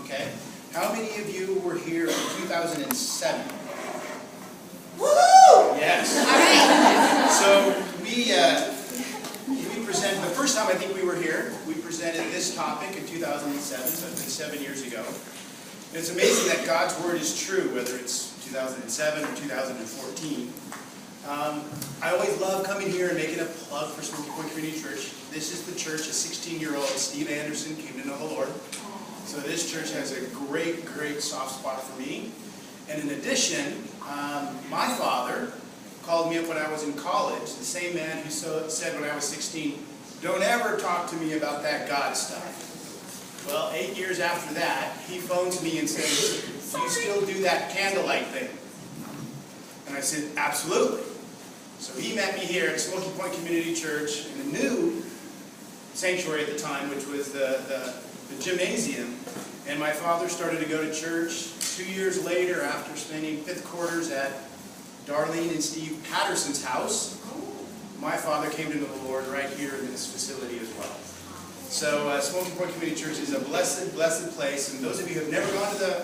Okay? How many of you were here in 2007? Woohoo! Yes. All right. So we presented, the first time I think we were here, we presented this topic in 2007, so it's been 7 years ago. And it's amazing that God's Word is true, whether it's 2007 or 2014. I always love coming here and making a plug for Smoky Point Community Church. This is the church a 16-year-old Steve Anderson came to know the Lord. So this church has a great, great soft spot for me. And in addition, my father called me up when I was in college, the same man who said when I was 16, "Don't ever talk to me about that God stuff." Well, 8 years after that, he phones me and says, "Do you still do that candlelight thing?" And I said, "Absolutely." So he met me here at Smoky Point Community Church in the new sanctuary at the time, which was the gymnasium. And my father started to go to church 2 years later after spending fifth quarters at Darlene and Steve Patterson's house. My father came to know the Lord right here in this facility as well. So Smoky Point Community Church is a blessed, blessed place. And those of you who have never gone to the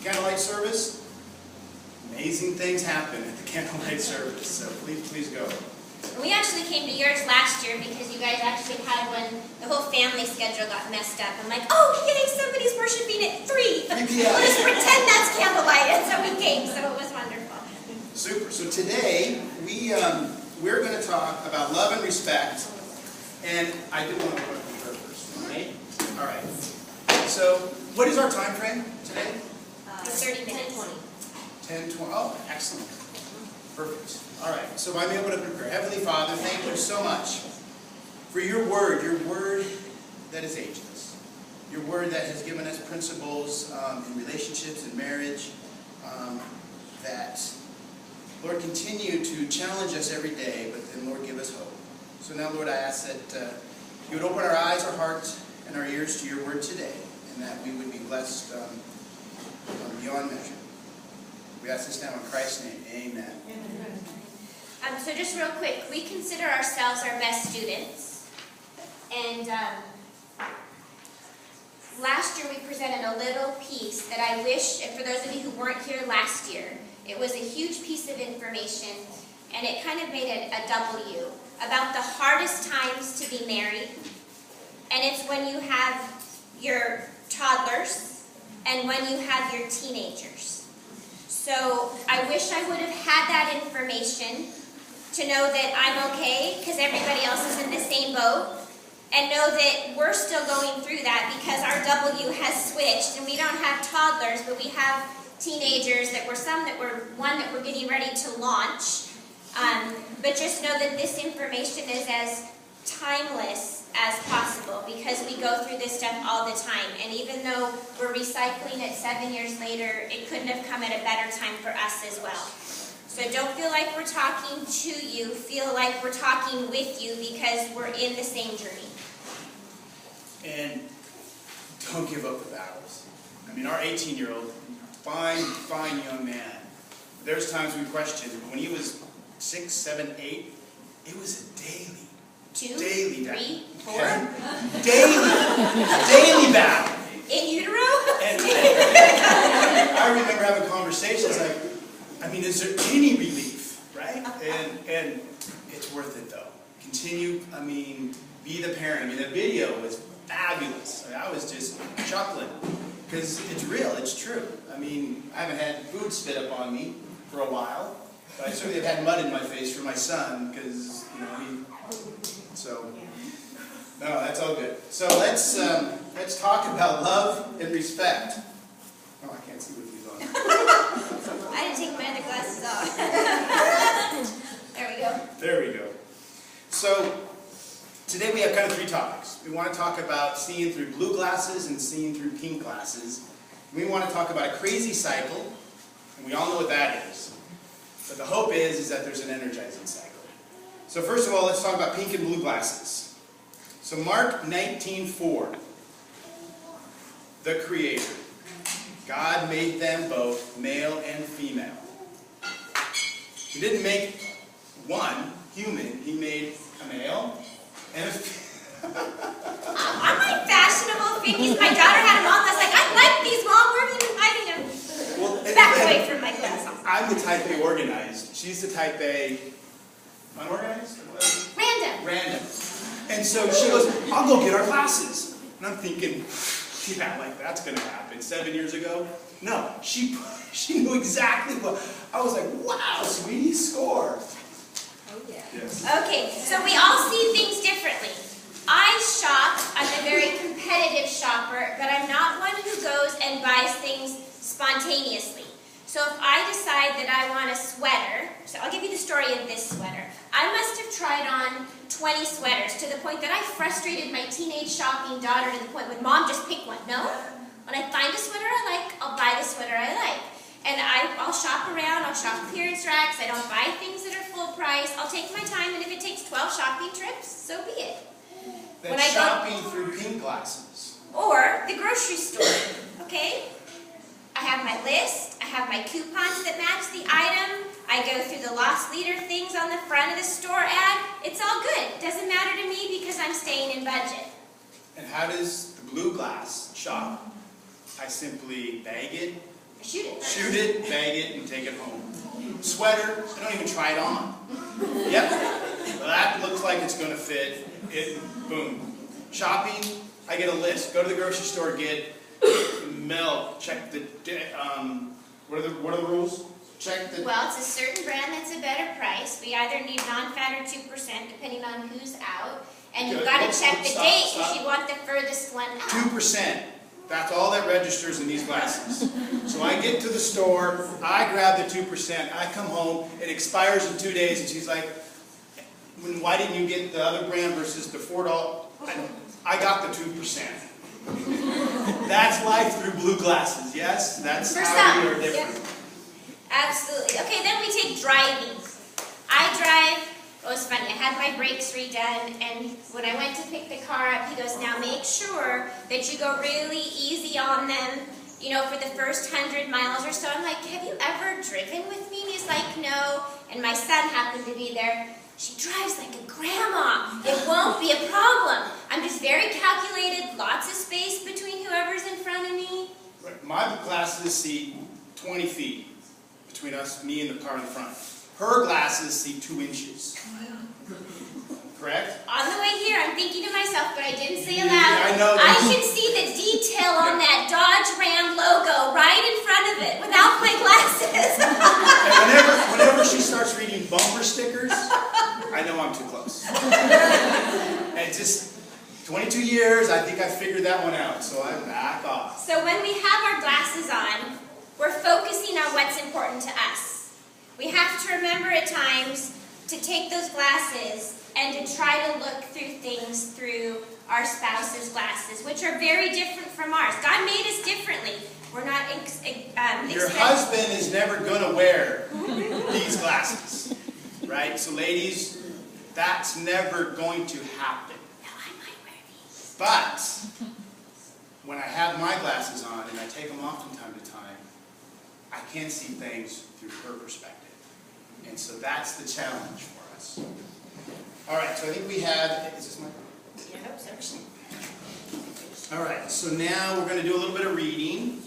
candlelight service, amazing things happen at the candlelight service. So please go. We actually came to yours last year because you guys actually had when the whole family schedule got messed up. I'm like, oh yay, somebody's worshiping at 3. 3 p.m. We'll just pretend that's candlelight. And so we came, so it was wonderful. Super. So today we're going to talk about love and respect. And I do want to put the prayer first. Right? All right. So what is our time frame today? 30 minutes. 10:20. Oh, excellent. Perfect. All right. So I'm able to prepare. Heavenly Father, thank you so much for your word that is ageless. Your word that has given us principles in relationships and marriage that, Lord, continue to challenge us every day, but then, Lord, give us hope. So now, Lord, I ask that you would open our eyes, our hearts, and our ears to your word today, and that we would be blessed beyond measure. We ask this now in Christ's name. Amen. So just real quick, we consider ourselves our best students. And last year we presented a little piece that I wish, and for those of you who weren't here last year, it was a huge piece of information, and it kind of made a W about the hardest times to be married. And it's when you have your toddlers and when you have your teenagers. So I wish I would have had that information to know that I'm okay because everybody else is in the same boat, and know that we're still going through that because our W has switched and we don't have toddlers, but we have teenagers one that we're getting ready to launch. But just know that this information is as timeless as possible because we go through this stuff all the time. And even though we're recycling it 7 years later, it couldn't have come at a better time for us as well. So don't feel like we're talking to you. Feel like we're talking with you because we're in the same journey. And don't give up the battles. I mean, our 18-year-old, fine young man, there's times we questioned. When he was 6, 7, 8, it was a daily 2, daily 3, 4. Daily battle. In utero? And I remember having conversations like, I mean, is there any relief, right? And it's worth it though. Continue, I mean, be the parent. I mean, the video was fabulous. I was just chuckling because it's real, it's true. I mean, I haven't had food spit up on me for a while, but I certainly have had mud in my face for my son because, so, no, that's all good. So let's talk about love and respect. Oh, I can't see what these on. I didn't take my other glasses off. There we go. There we go. So today we have kind of 3 topics. We want to talk about seeing through blue glasses and seeing through pink glasses. We want to talk about a crazy cycle, and we all know what that is. But the hope is that there's an energizing cycle. So first of all, let's talk about pink and blue glasses. So Mark 19:4, the Creator. God made them both, male and female. He didn't make one human. He made a male and a female. I like fashionable 50s. My daughter had them on. I was like, I like these I'm the type A organized. She's the type A unorganized? Random. Random. And so she goes, I'll go get our glasses. And I'm thinking, yeah, like that's going to happen. 7 years ago? No, she knew exactly what. I was like, wow, sweetie, score. Oh, yeah. Yes. Okay, so we all see things differently. I shop, I'm a very competitive shopper, but I'm not one who goes and buys things spontaneously. So if I decide that I want a sweater, so I'll give you the story of this sweater. I must have tried on 20 sweaters to the point that I frustrated my teenage shopping daughter to the point when Mom, just pick one. No, when I find a sweater I like, I'll buy the sweater I like. And I'll shop around, I'll shop clearance racks, I don't buy things that are full price, I'll take my time, and if it takes 12 shopping trips, so be it. That's shopping through pink glasses. Or the grocery store, okay? I have my list, I have my coupons that match the item, I go through the loss leader things on the front of the store ad. It's all good. Doesn't matter to me because I'm staying in budget. And how does the blue glass shop? I simply bag it, Shoot it. shoot it, bag it, and take it home. Sweater, I don't even try it on. Yep, well, that looks like it's going to fit. It, boom. Shopping, I get a list. Go to the grocery store, get milk, check the, what are the rules? Check the... Well, it's a certain brand that's a better price. We either need non-fat or 2%, depending on who's out. And you've got to check the date because you want the furthest one out. 2%. That's all that registers in these glasses. So I get to the store, I grab the 2%, I come home, it expires in 2 days, and she's like, why didn't you get the other brand versus the $4? I got the 2%. That's life through blue glasses, yes? That's how we are different. Yep. Absolutely. Okay, then we take driving. I drive. It was funny. I had my brakes redone, and when I went to pick the car up, he goes, now make sure that you go really easy on them, you know, for the first 100 miles or so. I'm like, have you ever driven with me? And he's like, no. And my son happened to be there. She drives like a grandma. It won't be a problem. I'm just very calculated, lots of space between whoever's in front of me. Right. My glasses see 20 feet between us, me and the car in the front. Her glasses see 2 inches. Correct? On the way here, I'm thinking to myself, but I didn't say aloud. I know. I can see the detail on that Dodge Ram logo right in front of it without my glasses. And whenever she starts reading bumper stickers, I know I'm too close. And just 22 years, I think I figured that one out, so I back off. So when we have our glasses on, we're focusing on what's important to us. We have to remember at times to take those glasses and to try to look through things through our spouse's glasses, which are very different from ours. God made us differently. We're not Your husband is never going to wear these glasses, right? So ladies, that's never going to happen. No, I might wear these. But when I have my glasses on and I take them off from time to time, I can see things through her perspective. And so that's the challenge for us. All right, so I think we have, is this my? I hope so. Excellent. All right, so now we're going to do a little bit of reading.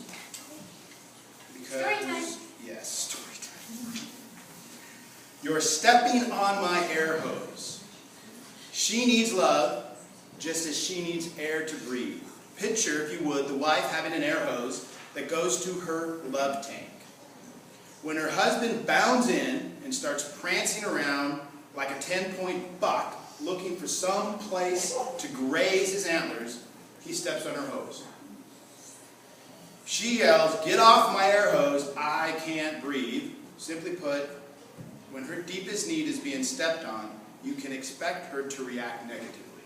Because, Story time. Yes, story time. You're stepping on my air hose. She needs love, just as she needs air to breathe. Picture, if you would, the wife having an air hose that goes to her love tank. When her husband bounds in and starts prancing around like a 10-point buck, looking for some place to graze his antlers, he steps on her hose. She yells, "Get off my air hose, I can't breathe." Simply put, when her deepest need is being stepped on, you can expect her to react negatively.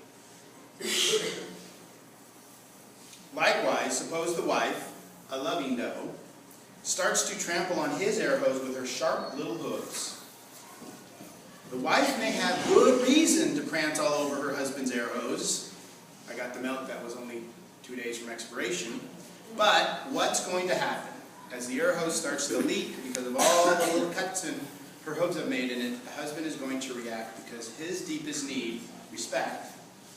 Likewise, suppose the wife, a loving doe, starts to trample on his air hose with her sharp little hooves. The wife may have good reason to prance all over her husband's air hose. I got the milk that was only 2 days from expiration. But what's going to happen? As the air hose starts to leak because of all the little cuts her hooves have made in it, the husband is going to react because his deepest need, respect,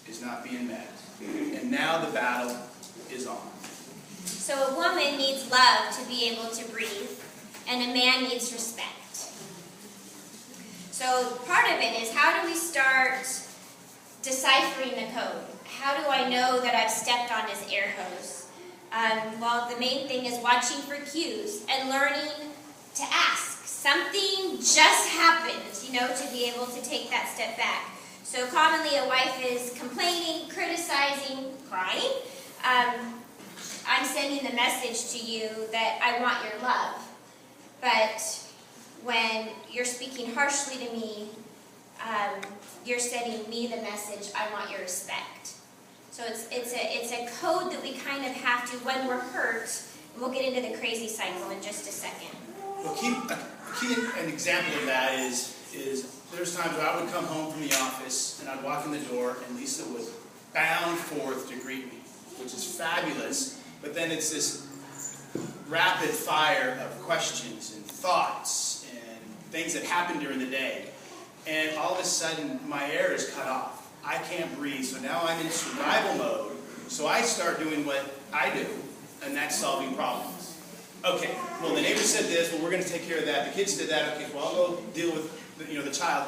is not being met. And now the battle is on. So a woman needs love to be able to breathe. and a man needs respect. So part of it is, how do we start deciphering the code? How do I know that I've stepped on his air hose? Well, the main thing is watching for cues and learning to ask. Something just happened, to be able to take that step back. So commonly a wife is complaining, criticizing, crying. I'm sending the message to you that I want your love. But when you're speaking harshly to me, you're sending me the message, I want your respect. So it's a code that we kind of have to, when we're hurt, and we'll get into the crazy cycle in just a second. Well, an example of that is there's times where I would come home from the office and I'd walk in the door and Lisa was bound forth to greet me, which is fabulous, but then it's this rapid fire of questions and thoughts and things that happen during the day. And all of a sudden, my air is cut off. I can't breathe, so now I'm in survival mode. So I start doing what I do, and that's solving problems. Okay, well, the neighbor said this, well, we're going to take care of that. The kids did that, okay, well, I'll go deal with the child.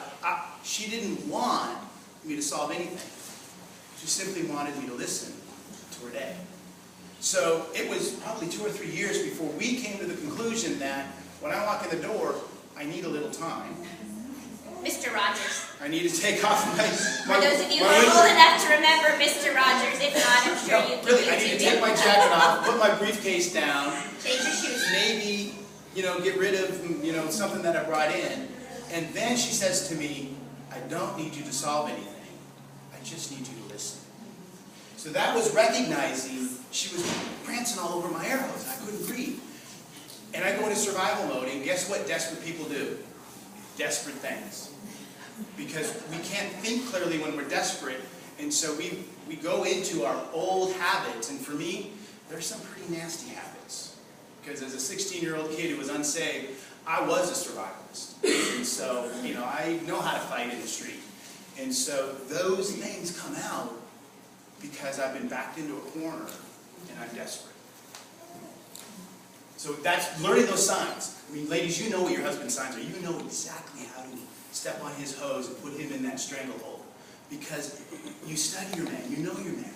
She didn't want me to solve anything. She simply wanted me to listen to her day. So it was probably 2 or 3 years before we came to the conclusion that when I walk in the door, I need a little time. Mr. Rogers. I need to take off my For those of you who are old enough to remember Mr. Rogers, if not, I'm sure you can. Really, I need to take my jacket off, put my briefcase down, change your shoes. maybe, get rid of, something that I brought in. And then she says to me, I don't need you to solve anything. I just need you to listen. So that was recognizing she was prancing all over my air hose and I couldn't breathe. And I go into survival mode, and guess what desperate people do? Desperate things. Because we can't think clearly when we're desperate, and so we go into our old habits, and for me, there's some pretty nasty habits. Because as a 16-year-old kid who was unsaved, I was a survivalist. And so, I know how to fight in the street. And so those things come out because I've been backed into a corner, and I'm desperate. So that's learning those signs. I mean, ladies, you know what your husband's signs are. You know exactly how to step on his hose and put him in that stranglehold. Because you study your man. You know your man.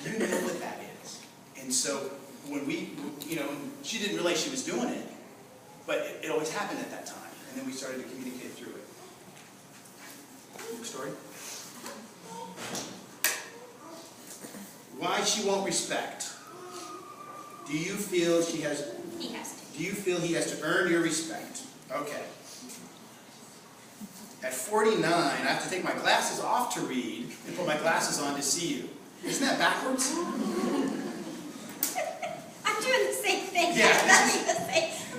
You know what that is. And so when she didn't realize she was doing it, but it always happened at that time. And then we started to communicate through it. Your story? Why she won't respect. Do you feel she has... He has to. Do you feel he has to earn your respect? Okay. At 49, I have to take my glasses off to read and put my glasses on to see you. Isn't that backwards? I'm doing the same thing. Yeah. I'm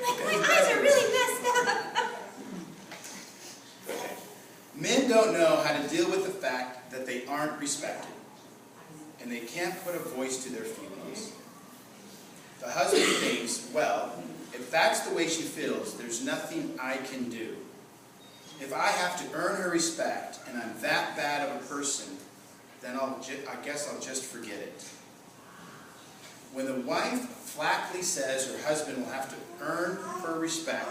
like, my eyes are really messed up. Okay. Men don't know how to deal with the fact that they aren't respected. And they can't put a voice to their feelings. The husband thinks, well, if that's the way she feels, there's nothing I can do. If I have to earn her respect and I'm that bad of a person, then I guess I'll just forget it. When the wife flatly says her husband will have to earn her respect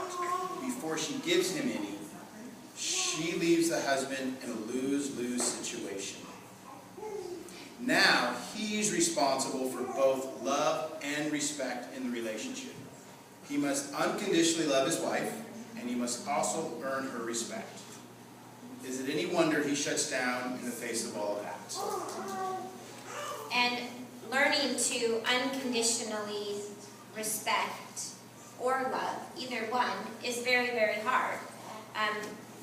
before she gives him any, she leaves the husband in a lose-lose situation. Now, he's responsible for both love and respect in the relationship. He must unconditionally love his wife, and he must also earn her respect. Is it any wonder he shuts down in the face of all of that? And learning to unconditionally respect or love, either one, is very, very hard.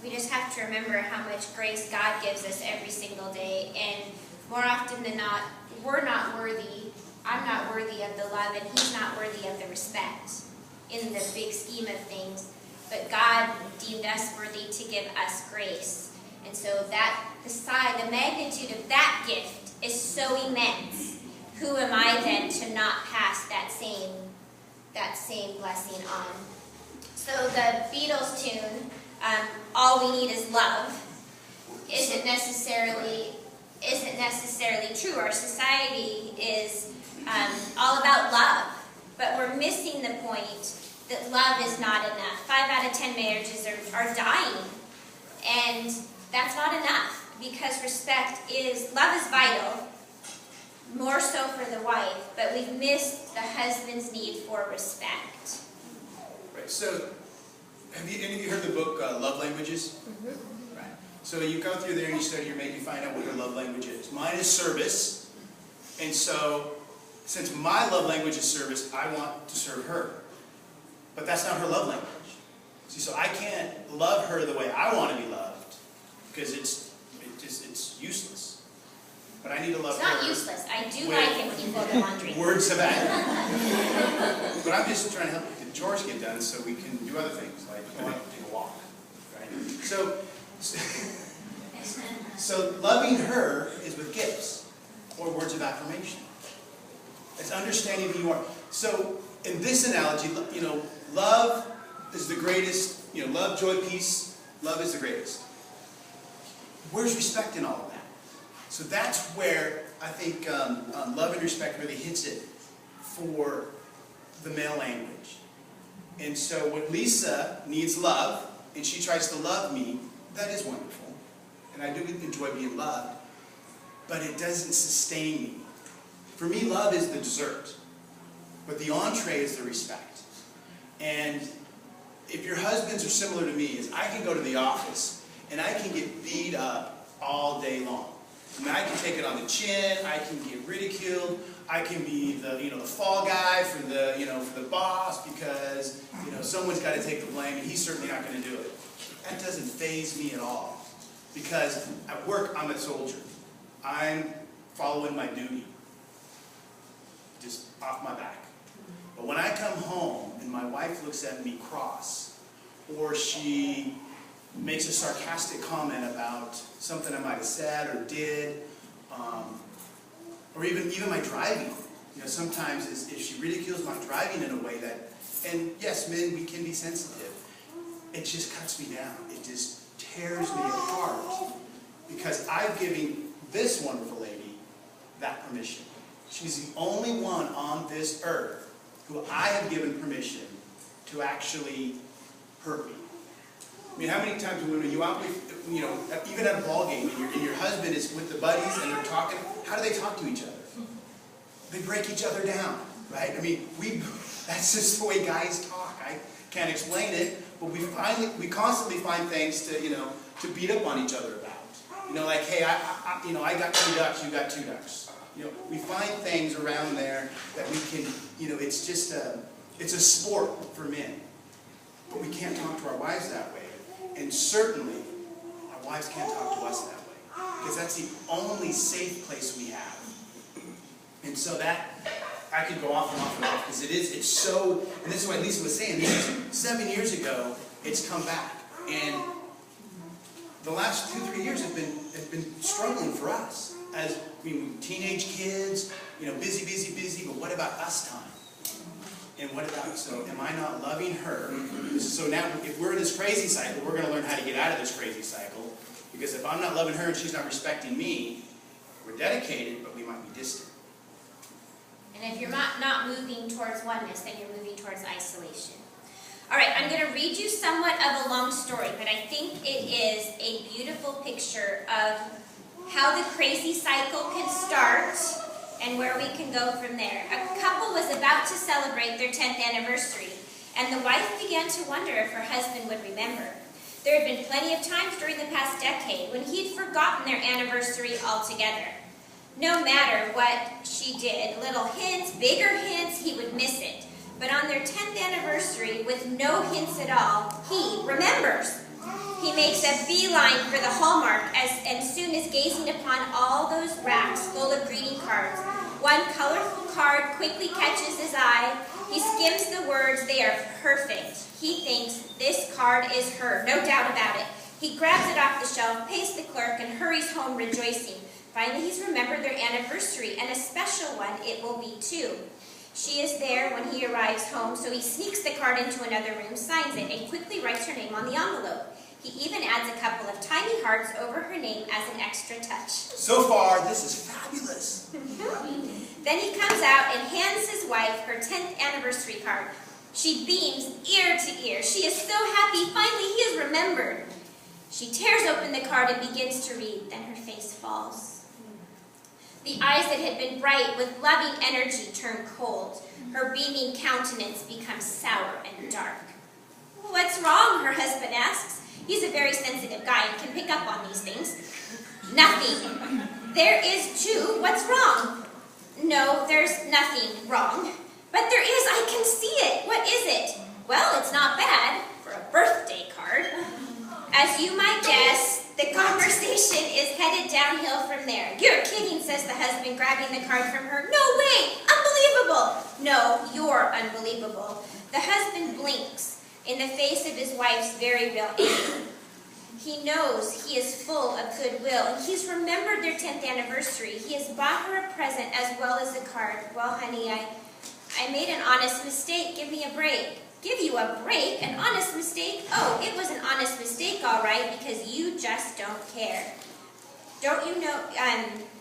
We just have to remember how much grace God gives us every single day, and more often than not, we're not worthy, I'm not worthy of the love, and he's not worthy of the respect in the big scheme of things. But God deemed us worthy to give us grace. And so the magnitude of that gift is so immense. Who am I then to not pass that same blessing on? So the Beatles tune, All We Need Is Love, isn't necessarily true. Our society is all about love, but we're missing the point that love is not enough. 5 out of 10 marriages are dying. And that's not enough, because love is vital, more so for the wife, but we've missed the husband's need for respect. Right, so have any of you heard the book Love Languages? Mm-hmm. Right. So you go through there and you study your mate, you find out what your love language is. Mine is service, and so since my love language is service, I want to serve her. But that's not her love language. See, so I can't love her the way I want to be loved, because it's useless. But I need to love her. It's not useless. I do like it when you fold the laundry. Words of that. But I'm just trying to help the chores get done so we can do other things, like go out and take a walk. Right? So loving her is with gifts or words of affirmation. It's understanding who you are. So in this analogy, love is the greatest. Love, joy, peace. Love is the greatest. Where's respect in all of that? So that's where I think love and respect really hits it for the male language. And so when Lisa needs love, and she tries to love me, that is wonderful. And I do enjoy being loved, but it doesn't sustain me. For me, love is the dessert, but the entree is the respect. And if your husbands are similar to me, is I can go to the office and I can get beat up all day long. I mean, I can take it on the chin. I can get ridiculed. I can be the fall guy for the boss because someone's got to take the blame, and he's certainly not going to do it. That doesn't faze me at all, because at work I'm a soldier. I'm following my duty, just off my back. But when I come home and my wife looks at me cross, or she makes a sarcastic comment about something I might have said or did, or even my driving. Sometimes if she ridicules my driving in a way that, and yes, men, we can be sensitive, it just cuts me down. It just tears me apart, because I've given this wonderful lady that permission. She's the only one on this earth who I have given permission to actually hurt me. I mean, how many times when you're out with, even at a ball game, and your husband is with the buddies and they're talking, how do they talk to each other? They break each other down, right? I mean, that's just the way guys talk. I can't explain it, but we constantly find things to beat up on each other about. Like, hey, I got 2 ducks, you got 2 ducks. We find things around there that we can, it's just it's a sport for men. But we can't talk to our wives that way. And certainly, our wives can't talk to us that way, because that's the only safe place we have. And so that, I could go off and off and off, because it's so, and this is what Lisa was saying, 7 years ago, it's come back. And the last 2-3 years have been struggling for us. As teenage kids, busy, but what about us time? And what about, so am I not loving her? So now, if we're in this crazy cycle, we're going to learn how to get out of this crazy cycle. Because if I'm not loving her and she's not respecting me, we're dedicated, but we might be distant. And if you're not moving towards oneness, then you're moving towards isolation. All right, I'm going to read you somewhat of a long story, but I think it is a beautiful picture of how the crazy cycle can start and where we can go from there. A couple was about to celebrate their 10th anniversary, and the wife began to wonder if her husband would remember. There had been plenty of times during the past decade when he'd forgotten their anniversary altogether. No matter what she did, little hints, bigger hints, he would miss it. But on their 10th anniversary, with no hints at all, he remembers. He makes a beeline for the Hallmark and soon is gazing upon all those racks full of greeting cards. One colorful card quickly catches his eye. He skims the words. They are perfect. He thinks this card is her, no doubt about it. He grabs it off the shelf, pays the clerk, and hurries home rejoicing. Finally, he's remembered their anniversary, and a special one it will be too. She is there when he arrives home, so he sneaks the card into another room, signs it, and quickly writes her name on the envelope. He even adds a couple of tiny hearts over her name as an extra touch. So far, this is fabulous. Then he comes out and hands his wife her 10th anniversary card. She beams ear to ear. She is so happy. Finally, he has remembered. She tears open the card and begins to read. Then her face falls. The eyes that had been bright with loving energy turn cold. Her beaming countenance becomes sour and dark. "What's wrong?" her husband asks. He's a very sensitive guy and can pick up on these things. "Nothing." "There is too. What's wrong?" "No, there's nothing wrong." "But there is. I can see it. What is it?" "Well, it's not bad for a birthday card." As you might guess, the conversation is headed downhill from there. "You're kidding," says the husband, grabbing the card from her. "No way! Unbelievable!" "No, you're unbelievable." The husband blinks in the face of his wife's very real anger. He knows he is full of goodwill, and he's remembered their 10th anniversary. He has bought her a present as well as a card. "Well, honey, I made an honest mistake. Give me a break." "Give you a break? An honest mistake?" "Oh, it was an honest mistake, all right, because you just don't care. Don't you know,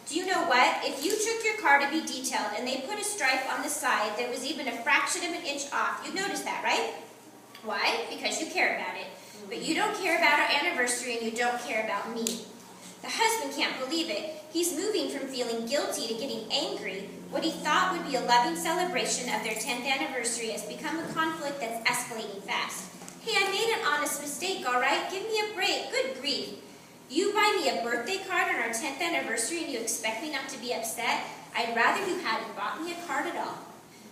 do you know what? If you took your car to be detailed and they put a stripe on the side that was even a fraction of an inch off, you'd notice that, right? Why? Because you care about it. But you don't care about our anniversary and you don't care about me." The husband can't believe it. He's moving from feeling guilty to getting angry. What he thought would be a loving celebration of their 10th anniversary has become a conflict that's escalating fast. "Hey, I made an honest mistake, all right? Give me a break. Good grief. You buy me a birthday card on our 10th anniversary and you expect me not to be upset? I'd rather you hadn't bought me a card at all."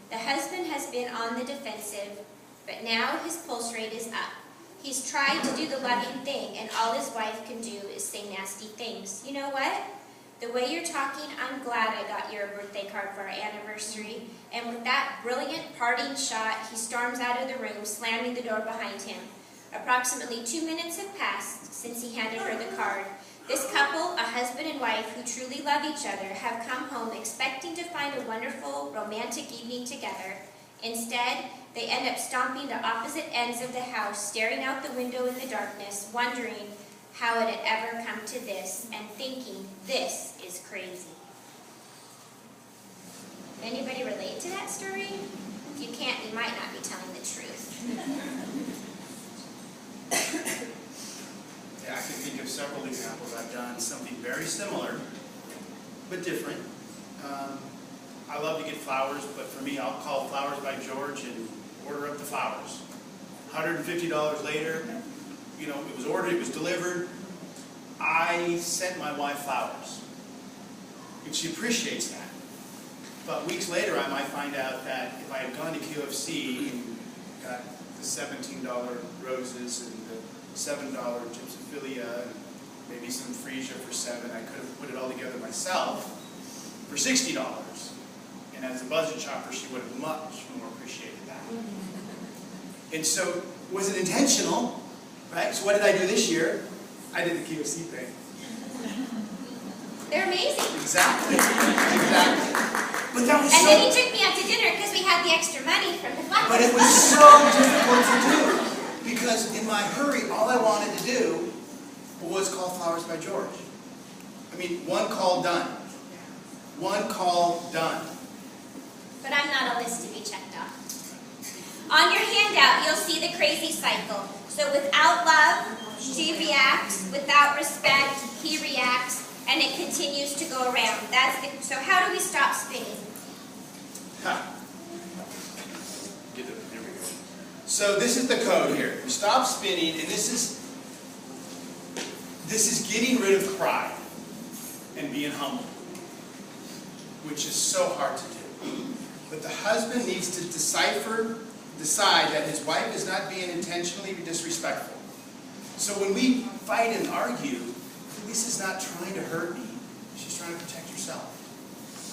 The husband has been on the defensive, but now his pulse rate is up. He's tried to do the loving thing, and all his wife can do is say nasty things. "You know what? The way you're talking, I'm glad I got you a birthday card for our anniversary." And with that brilliant parting shot, he storms out of the room, slamming the door behind him. Approximately 2 minutes have passed since he handed her the card. This couple, a husband and wife who truly love each other, have come home expecting to find a wonderful, romantic evening together. Instead, they end up stomping to opposite ends of the house, staring out the window in the darkness, wondering how it had ever come to this, and thinking, this is crazy. Anybody relate to that story? If you can't, you might not be telling the truth. Yeah, I can think of several examples. I've done something very similar, but different. I love to get flowers, but for me, I'll call Flowers by George and order up the flowers. $150 later, it was ordered, it was delivered. I sent my wife flowers, and she appreciates that. But weeks later, I might find out that if I had gone to QFC and got the $17 roses and the $7 gypsophilia and maybe some freesia for $7, I could have put it all together myself for $60. And as a budget shopper, she would have much more appreciated that. And so, was it intentional? Right? So what did I do this year? I did the QFC thing. They're amazing. Exactly. Exactly. But that was then he took me out to dinner because we had the extra money from the flowers. But it was so difficult to do. Because in my hurry, all I wanted to do was call Flowers by George. I mean, one call done. One call done. But I'm not a list to be checked off. On your handout, you'll see the crazy cycle. So without love, she reacts. Without respect, he reacts. And it continues to go around. So how do we stop spinning? Huh. There we go. So this is the code here. We stop spinning, and this is getting rid of pride and being humble, which is so hard to do. But the husband needs to decide that his wife is not being intentionally disrespectful. So when we fight and argue, Lisa's not trying to hurt me. She's trying to protect herself.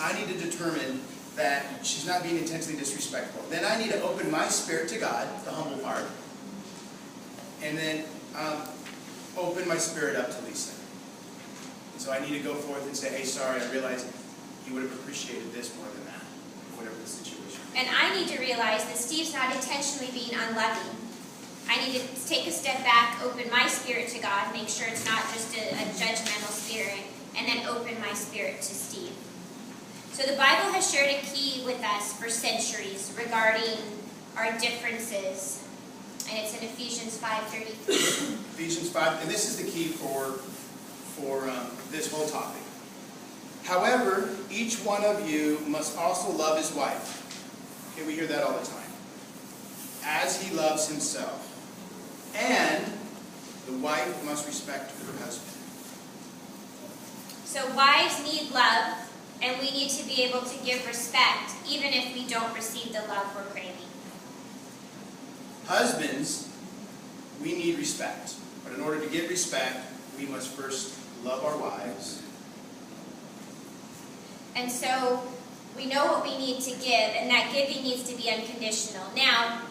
I need to determine that she's not being intentionally disrespectful. Then I need to open my spirit to God, the humble part, and then open my spirit up to Lisa. And so I need to go forth and say, hey, sorry, I realized you would have appreciated this more than that, whatever the situation. And I need to realize that Steve's not intentionally being unloving. I need to take a step back, open my spirit to God, make sure it's not just a judgmental spirit, and then open my spirit to Steve. So the Bible has shared a key with us for centuries regarding our differences. And it's in Ephesians 5:33. Ephesians 5, and this is the key for this whole topic. However, each one of you must also love his wife. Okay, we hear that all the time. As he loves himself. And the wife must respect her husband. So wives need love, and we need to be able to give respect, even if we don't receive the love we're craving. Husbands, we need respect. But in order to get respect, we must first love our wives. And so we know what we need to give, and that giving needs to be unconditional. Now,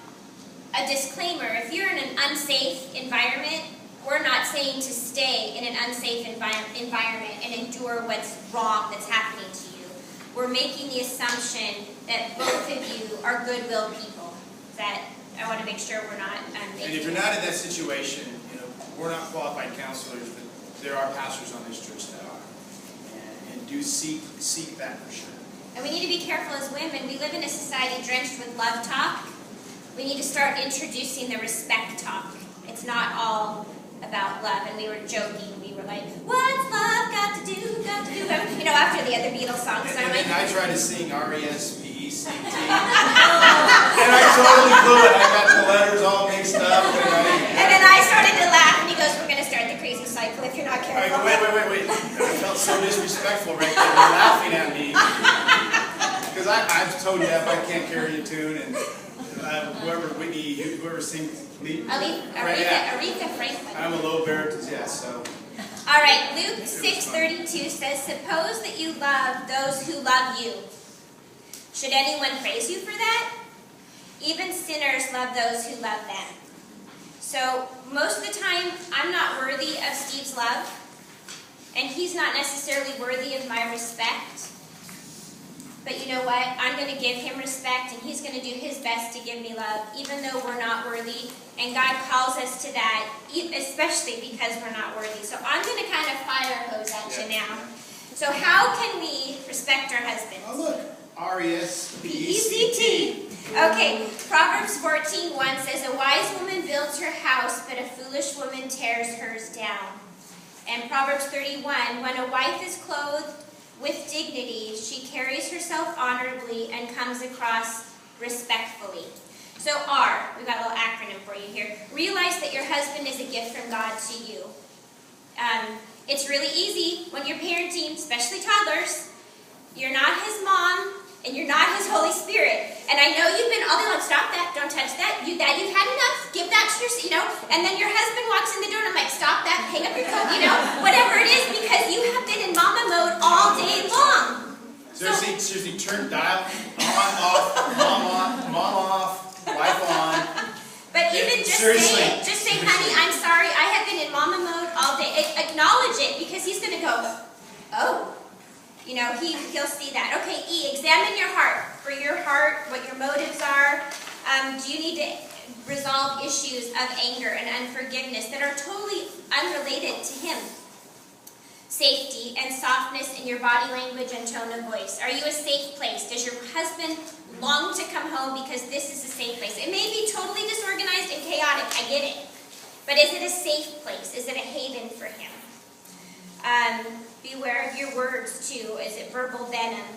a disclaimer, if you're in an unsafe environment, we're not saying to stay in an unsafe environment and endure what's wrong that's happening to you. We're making the assumption that both of you are goodwill people. That I want to make sure we're not making. And if you're not in that situation, we're not qualified counselors, but there are pastors on this church that are. And do seek that for sure. And we need to be careful as women. We live in a society drenched with love talk. We need to start introducing the respect talk. It's not all about love. And we were joking. We were like, what's love got to do? After the other Beatles songs. And I try to sing R-E-S-P-E-C-T. And I totally blew it. I got the letters all mixed up. And then I started to laugh, and he goes, we're going to start the crazy cycle if you're not careful. Wait. I felt so disrespectful right there. You're laughing at me. Because I'm tone deaf. I can't carry a tune. And whoever sings. Aretha Franklin. I'm a low baritone, yes, so. All right, Luke 6:32 says, suppose that you love those who love you. Should anyone praise you for that? Even sinners love those who love them. So most of the time, I'm not worthy of Steve's love, and he's not necessarily worthy of my respect. But you know what? I'm going to give him respect, and he's going to do his best to give me love, even though we're not worthy. And God calls us to that, especially because we're not worthy. So I'm going to kind of fire hose at you now. So how can we respect our husbands? Oh, look. R-E-S-P-E-C-T. Okay, Proverbs 14:1 says, a wise woman builds her house, but a foolish woman tears hers down. And Proverbs 31, when a wife is clothed with dignity, she carries herself honorably and comes across respectfully. So R, we've got a little acronym for you here. Realize that your husband is a gift from God to you. It's really easy when you're parenting, especially toddlers. You're not his mom, and you're not his Holy Spirit. And I know you've been all day long, stop that, don't touch that, you've had enough, give that to your, and then your husband walks in the door and I'm like, stop that, hang up your coat, whatever it is, because you have been in mama mode all day long. Seriously, turn dial on, off, mom off, wife on. But even just say, honey, I'm sorry, I have been in mama mode all day. Acknowledge it, because he's going to go, oh. He'll see that. Okay, E, examine your heart. For your heart, what your motives are. Do you need to resolve issues of anger and unforgiveness that are totally unrelated to him? Safety and softness in your body language and tone of voice. Are you a safe place? Does your husband long to come home because this is a safe place? It may be totally disorganized and chaotic, I get it. But is it a safe place? Is it a haven for him? Beware of your words too. Is it verbal venom?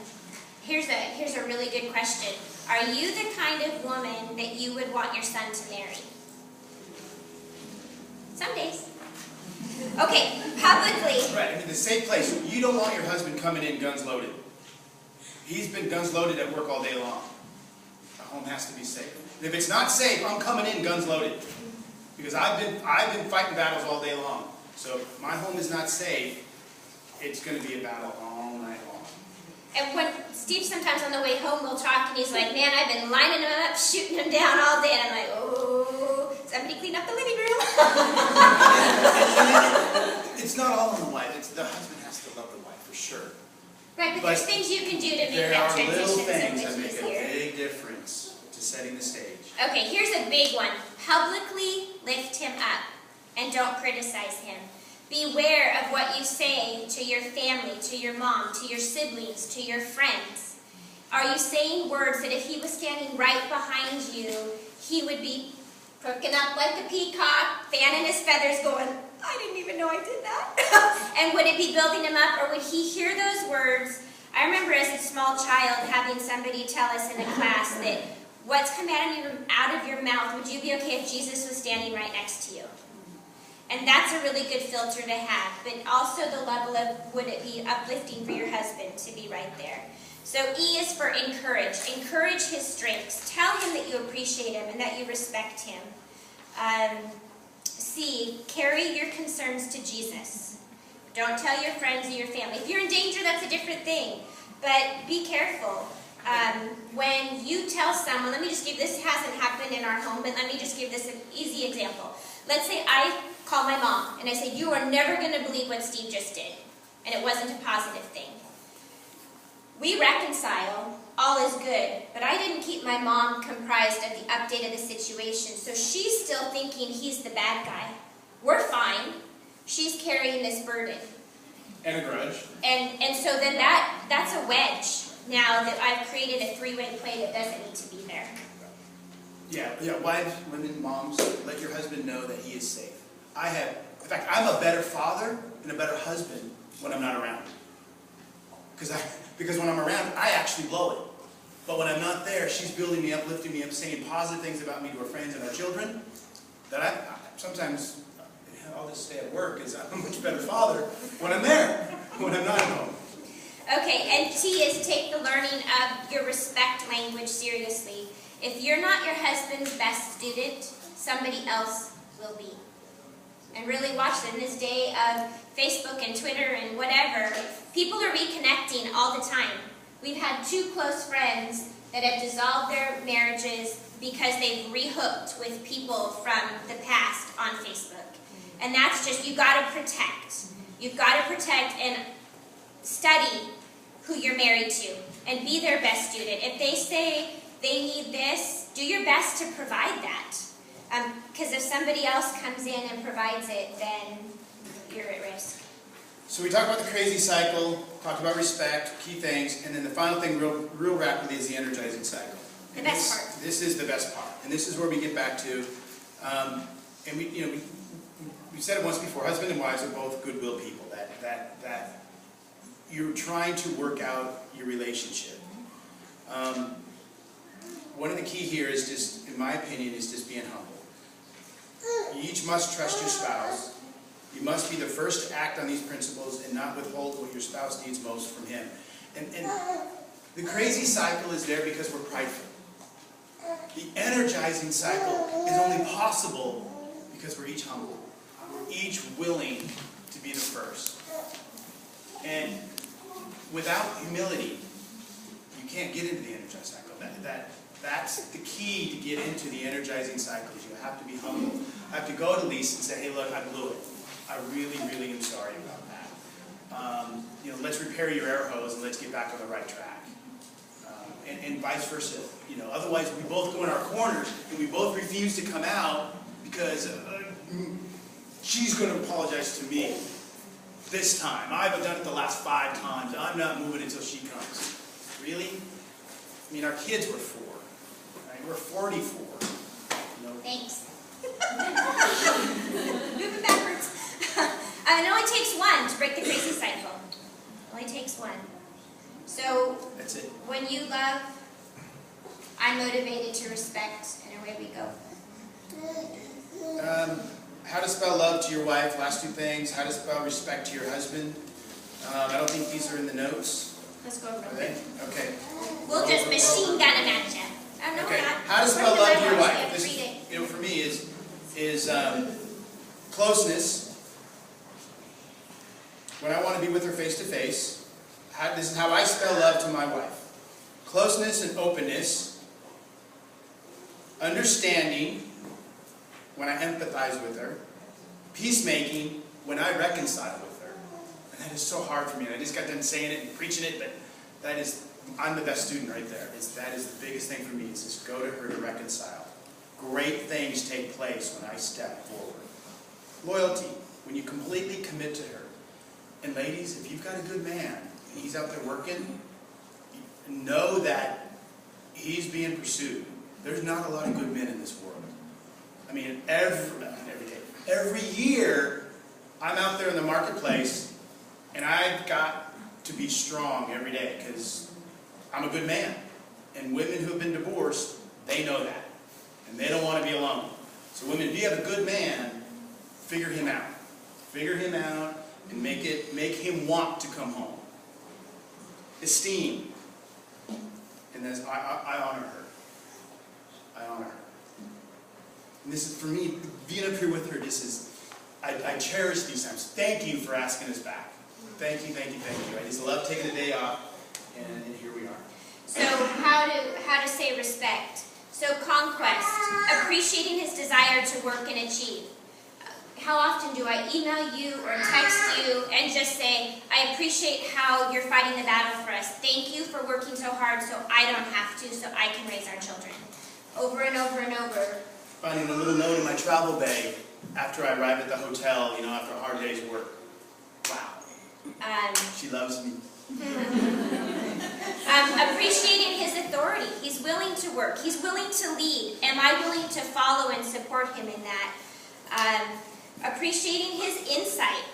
Here's a really good question. Are you the kind of woman that you would want your son to marry? Some days. Okay, publicly. Right, the safe place. You don't want your husband coming in guns loaded. He's been guns loaded at work all day long. The home has to be safe. If it's not safe, I'm coming in guns loaded. Because I've been fighting battles all day long. So if my home is not safe, it's going to be a battle all night long. And when Steve sometimes on the way home will talk, and he's like, man, I've been lining them up, shooting them down all day. And I'm like, oh, somebody clean up the living room. It's not all on the wife. The husband has to love the wife, for sure. Right, but there's things you can do to make that transition so much easier. There are little things that make a big difference to setting the stage. Okay, here's a big one. Publicly lift him up, and don't criticize him. Beware of what you say to your family, to your mom, to your siblings, to your friends. Are you saying words that if he was standing right behind you, he would be perking up like a peacock, fanning his feathers, going, I didn't even know I did that. And would it be building him up, or would he hear those words? I remember as a small child having somebody tell us in a class that what's come out of your mouth, would you be okay if Jesus was standing right next to you? And that's a really good filter to have, but also the level of, would it be uplifting for your husband to be right there? So E is for encourage. Encourage his strengths. Tell him that you appreciate him and that you respect him. C, carry your concerns to Jesus. Don't tell your friends or your family. If you're in danger, that's a different thing. But be careful. When you tell someone, let me just give, this hasn't happened in our home, but let me just give this an easy example. Let's say I call my mom and I say, you are never going to believe what Steve just did. And it wasn't a positive thing. We reconcile, all is good, but I didn't keep my mom comprised of the update of the situation, so she's still thinking he's the bad guy. We're fine. She's carrying this burden. And a grudge. And so then that's a wedge now that I've created a three-way play that doesn't need to be there. Yeah, wives, women, moms, let your husband know that he is safe. In fact, I'm a better father and a better husband when I'm not around. Because when I'm around, I actually blow it. But when I'm not there, she's building me up, lifting me up, saying positive things about me to her friends and our children. That sometimes I'll just stay at work because I'm a much better father when I'm there, when I'm not at home. Okay, and T is take the learning of your respect language seriously. If you're not your husband's best student, somebody else will be. And really watch in this day of Facebook and Twitter and whatever, people are reconnecting all the time. We've had 2 close friends that have dissolved their marriages because they've rehooked with people from the past on Facebook. And that's just, you've got to protect. You've got to protect and study who you're married to and be their best student. If they say they need this, do your best to provide that. Because if somebody else comes in and provides it, then you're at risk. So we talked about the crazy cycle, talked about respect, key things, and then the final thing real rapidly is the energizing cycle. The best part. This is the best part. And this is where we get back to, and we said it once before, husband and wives are both goodwill people. That you're trying to work out your relationship. One of the key here is just, in my opinion, is just being humble. You each must trust your spouse. You must be the first to act on these principles and not withhold what your spouse needs most from him. And the crazy cycle is there because we're prideful. The energizing cycle is only possible because we're each humble. We're each willing to be the first. And without humility, you can't get into the energizing cycle. That's the key to get into the energizing cycle. Is you have to be humble. I have to go to Lisa and say, hey, look, I blew it. I really, really am sorry about that. Let's repair your air hose and let's get back on the right track. And vice versa. Otherwise we both go in our corners and we both refuse to come out because she's going to apologize to me this time. I've done it the last 5 times. I'm not moving until she comes. Really? Our kids were 4. Right? We're 44. Thanks. Moving backwards. It only takes 1 to break the crazy cycle. It only takes 1. So, that's it. When you love, I'm motivated to respect, and away we go. How to spell love to your wife, last 2 things. How to spell respect to your husband. I don't think these are in the notes. Let's go over Are them. they? Okay. We'll just machine gun them at you. Oh, no, Okay. we're not. How to spell We're love the to your right ones. wife. We have This, 3 days. for me is closeness. When I want to be with her face to face. This is how I spell love to my wife. Closeness and openness. Understanding when I empathize with her. Peacemaking when I reconcile with her. And that is so hard for me. And I just got done saying it and preaching it, but I'm the best student right there. That is the biggest thing for me, is just go to her to reconcile. Great things take place when I step forward. Loyalty, when you completely commit to her. And ladies, if you've got a good man, and he's out there working, know that he's being pursued. there's not a lot of good men in this world. I mean, every year, I'm out there in the marketplace, and I've got to be strong every day, because I'm a good man. And women who have been divorced, they know that. And they don't want to be alone. So women, if you have a good man, figure him out. Figure him out and make him want to come home. Esteem. And I honor her. I honor her. And this is, for me, being up here with her, this is, I cherish these times. Thank you for asking us back. Thank you, thank you, thank you. I just love taking the day off, and here we are. So how to say respect. So conquest, appreciating his desire to work and achieve. How often do I email you or text you and just say, I appreciate how you're fighting the battle for us. Thank you for working so hard so I don't have to, so I can raise our children. Over and over and over. Finding a little note in my travel bag after I arrive at the hotel, after a hard day's work. Wow. She loves me. Appreciating his authority. He's willing to work. He's willing to lead. Am I willing to follow and support him in that? Appreciating his insight.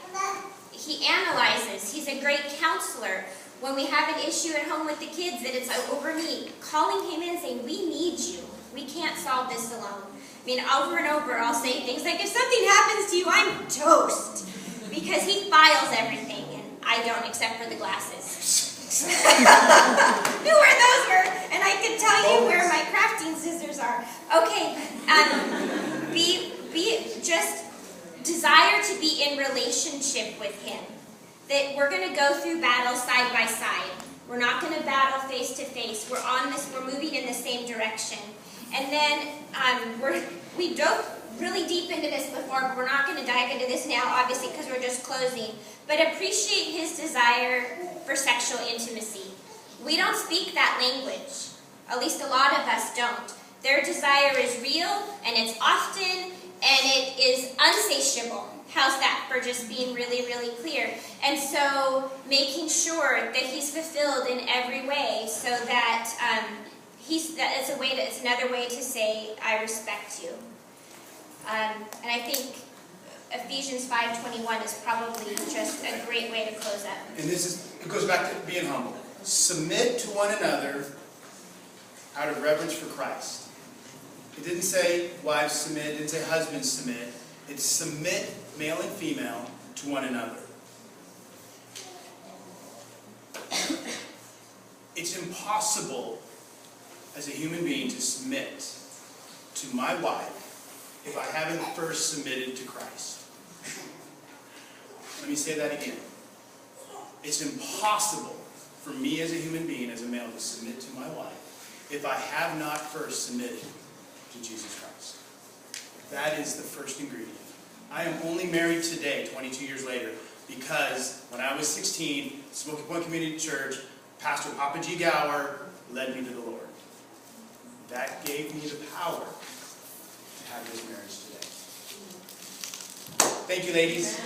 He analyzes. He's a great counselor. When we have an issue at home with the kids that it's over me, calling him in saying, we need you. We can't solve this alone. I mean, over and over, I'll say things like, if something happens to you, I'm toast. Because he files everything, and I don't, except for the glasses. Knew where those were, and I can tell you where my crafting scissors are. Okay, just desire to be in relationship with him. That we're going to go through battles side by side. We're not going to battle face to face. We're moving in the same direction. And then we dove really deep into this before, but we're not going to dive into this now, obviously, because we're just closing. But appreciate his desire for sexual intimacy. We don't speak that language. At least a lot of us don't. Their desire is real, and it's often, and it is unsatiable. How's that for just being really, really clear? And so making sure that he's fulfilled in every way so that it's another way to say, I respect you. And I think Ephesians 5:21 is probably just a great way to close up. And it goes back to being humble. Submit to one another out of reverence for Christ. It didn't say wives submit, it didn't say husbands submit. It's submit, male and female, to one another. It's impossible as a human being to submit to my wife if I haven't first submitted to Christ. Let me say that again. It's impossible for me as a human being, as a male, to submit to my wife if I have not first submitted to Jesus Christ. That is the first ingredient. I am only married today, 22 years later, because when I was 16, Smoky Point Community Church, Pastor Papa G. Gower led me to the Lord. That gave me the power to have this marriage today. Thank you, ladies.